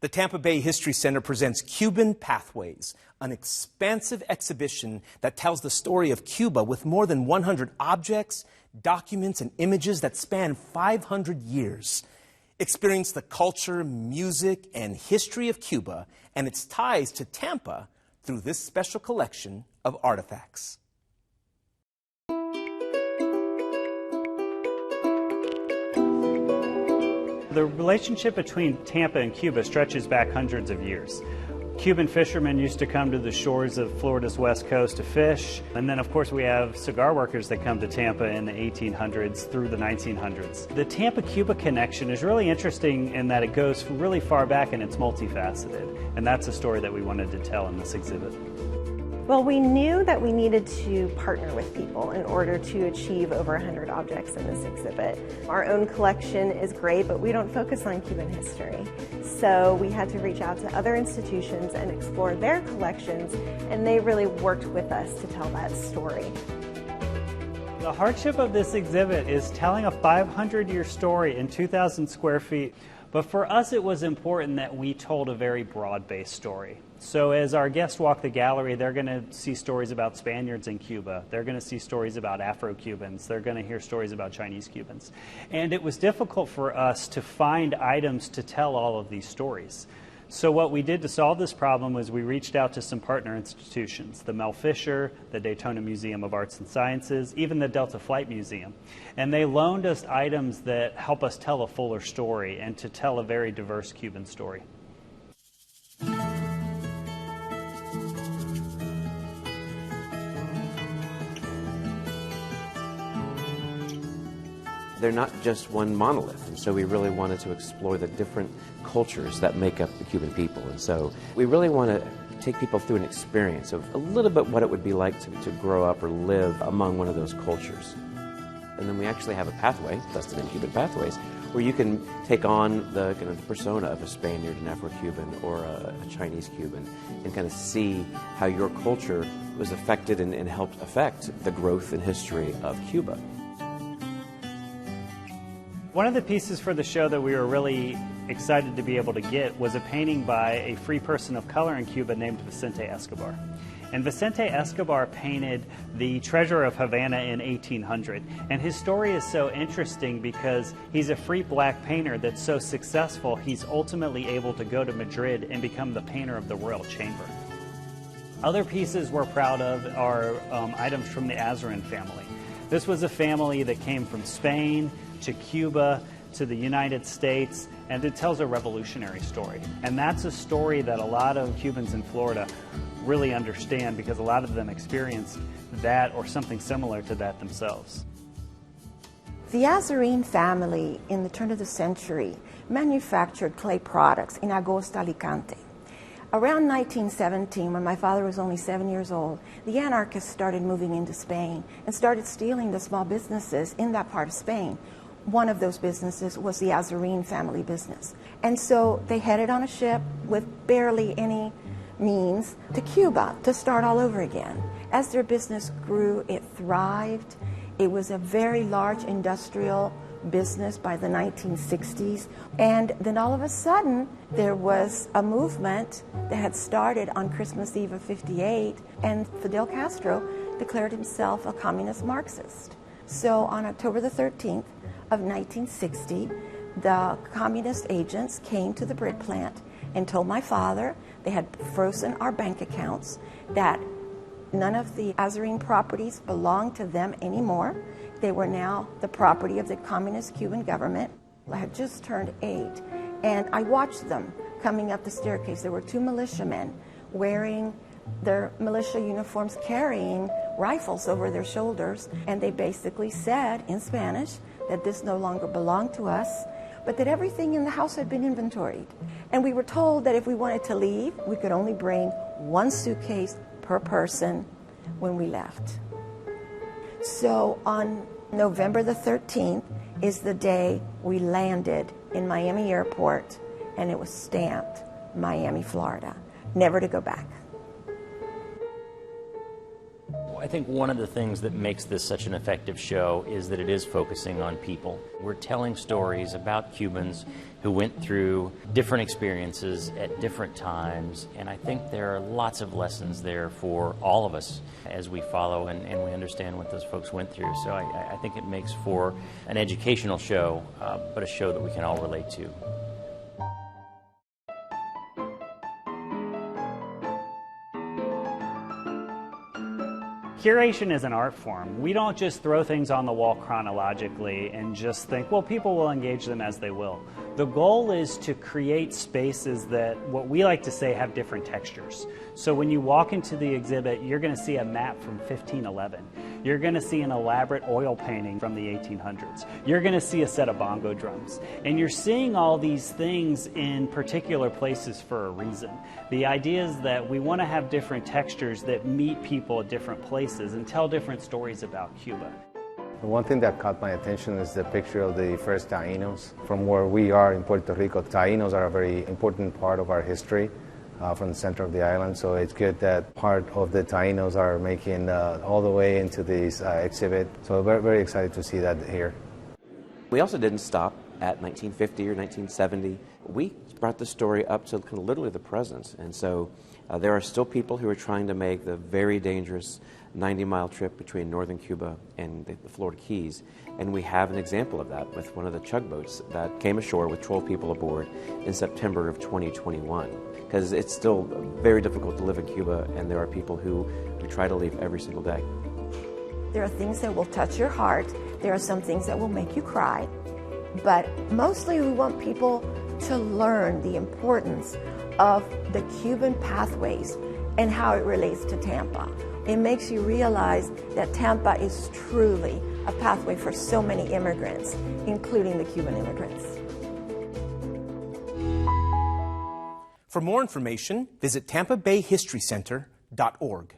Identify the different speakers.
Speaker 1: The Tampa Bay History Center presents Cuban Pathways, an expansive exhibition that tells the story of Cuba with more than 100 objects, documents, and images that span 500 years. Experience the culture, music, and history of Cuba and its ties to Tampa through this special collection of artifacts.
Speaker 2: The relationship between Tampa and Cuba stretches back hundreds of years. Cuban fishermen used to come to the shores of Florida's west coast to fish. And then, of course, we have cigar workers that come to Tampa in the 1800s through the 1900s. The Tampa-Cuba connection is really interesting in that it goes really far back and it's multifaceted. And that's a story that we wanted to tell in this exhibit.
Speaker 3: Well, we knew that we needed to partner with people in order to achieve over 100 objects in this exhibit. Our own collection is great, but we don't focus on Cuban history. So we had to reach out to other institutions and explore their collections, and they really worked with us to tell that story.
Speaker 2: The hardship of this exhibit is telling a 500-year story in 2,000 square feet. But for us, it was important that we told a very broad-based story. So as our guests walk the gallery, they're going to see stories about Spaniards in Cuba. They're going to see stories about Afro-Cubans. They're going to hear stories about Chinese Cubans. And it was difficult for us to find items to tell all of these stories. So what we did to solve this problem was we reached out to some partner institutions, the Mel Fisher, the Daytona Museum of Arts and Sciences, even the Delta Flight Museum. And they loaned us items that help us tell a fuller story and to tell a very diverse Cuban story.
Speaker 4: They're not just one monolith, and so we really wanted to explore the different cultures that make up the Cuban people. And so we really want to take people through an experience of a little bit what it would be like to grow up or live among one of those cultures. And then we actually have a pathway, thus the name Cuban Pathways, where you can take on the kind of the persona of a Spaniard, an Afro-Cuban, or a Chinese Cuban, and kind of see how your culture was affected and helped affect the growth and history of Cuba.
Speaker 2: One of the pieces for the show that we were really excited to be able to get was a painting by a free person of color in Cuba named Vicente Escobar. And Vicente Escobar painted the treasure of Havana in 1800. And his story is so interesting because he's a free black painter that's so successful, he's ultimately able to go to Madrid and become the painter of the Royal Chamber. Other pieces we're proud of are items from the Azarin family. This was a family that came from Spain to Cuba to the United States, and it tells a revolutionary story. And that's a story that a lot of Cubans in Florida really understand because a lot of them experienced that or something similar to that themselves.
Speaker 5: The Azarin family in the turn of the century manufactured clay products in Agosta, Alicante. Around 1917, when my father was only 7 years old, the anarchists started moving into Spain and started stealing the small businesses in that part of Spain. One of those businesses was the Azarin family business. And so they headed on a ship with barely any means to Cuba to start all over again. As their business grew, it thrived. It was a very large industrial business by the 1960s. And then all of a sudden, there was a movement that had started on Christmas Eve of '58, and Fidel Castro declared himself a communist Marxist. So on October the 13th of 1960, the communist agents came to the bread plant and told my father they had frozen our bank accounts, that none of the Azarin properties belonged to them anymore. They were now the property of the communist Cuban government. I had just turned 8, and I watched them coming up the staircase. There were 2 militiamen wearing their militia uniforms, carrying rifles over their shoulders, and they basically said in Spanish that this no longer belonged to us, but that everything in the house had been inventoried. And we were told that if we wanted to leave, we could only bring 1 suitcase per person when we left. So on November the 13th is the day we landed in Miami Airport, and it was stamped Miami, Florida, never to go back.
Speaker 6: I think one of the things that makes this such an effective show is that it is focusing on people. We're telling stories about Cubans who went through different experiences at different times, and I think there are lots of lessons there for all of us as we follow and we understand what those folks went through. So I think it makes for an educational show, but a show that we can all relate to.
Speaker 2: Curation is an art form. We don't just throw things on the wall chronologically and just think, well, people will engage them as they will. The goal is to create spaces that, what we like to say, have different textures. So when you walk into the exhibit, you're going to see a map from 1511. You're going to see an elaborate oil painting from the 1800s. You're going to see a set of bongo drums. And you're seeing all these things in particular places for a reason. The idea is that we want to have different textures that meet people at different places and tell different stories about Cuba.
Speaker 7: One thing that caught my attention is the picture of the first Tainos. From where we are in Puerto Rico, Tainos are a very important part of our history from the center of the island, so it's good that part of the Tainos are making all the way into this exhibit. So very, very excited to see that here.
Speaker 4: We also didn't stop at 1950 or 1970. We brought the story up to kind of literally the present, and so there are still people who are trying to make the very dangerous 90-mile trip between northern Cuba and the Florida Keys, and we have an example of that with one of the tugboats that came ashore with 12 people aboard in September of 2021, because it's still very difficult to live in Cuba, and there are people who try to leave every single day.
Speaker 5: There are things that will touch your heart. There are some things that will make you cry. But mostly we want people to learn the importance of the Cuban pathways and how it relates to Tampa. It makes you realize that Tampa is truly a pathway for so many immigrants, including the Cuban immigrants.
Speaker 1: For more information, visit tampabayhistorycenter.org.